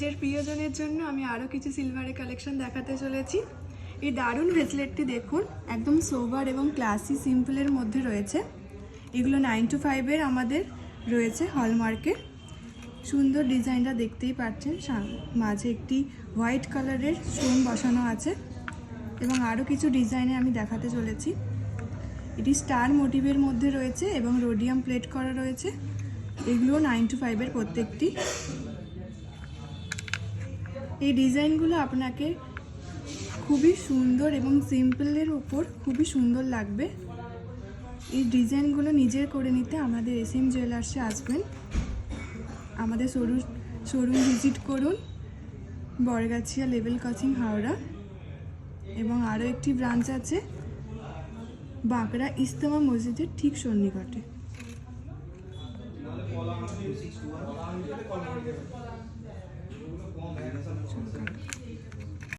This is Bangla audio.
নিজের প্রিয়জনের জন্য আমি আরও কিছু সিলভারের কালেকশন দেখাতে চলেছি। এই দারুণ ব্রেসলেটটি দেখুন, একদম সোবার এবং ক্লাসি সিম্পলের মধ্যে রয়েছে। এগুলো 9 to 5 আমাদের রয়েছে হলমার্কের। সুন্দর ডিজাইনটা দেখতেই পাচ্ছেন, মাঝে একটি হোয়াইট কালারের স্টোন বসানো আছে এবং আরও কিছু ডিজাইনে আমি দেখাতে চলেছি। এটি স্টার মোটিভের মধ্যে রয়েছে এবং রোডিয়াম প্লেট করা রয়েছে। এগুলো 9 to 5 প্রত্যেকটি। এই ডিজাইনগুলো আপনাকে খুবই সুন্দর এবং সিম্পলের ওপর খুবই সুন্দর লাগবে। এই ডিজাইনগুলো নিজের করে নিতে আমাদের SM জুয়েলার্সে আসবেন। আমাদের শোরুম ভিজিট করুন, বড়গাছিয়া লেভেল ক্রসিং হাওড়া, এবং আরও একটি ব্রাঞ্চ আছে বাঁকড়া ইস্তেমা মসজিদের ঠিক সন্নিকটে।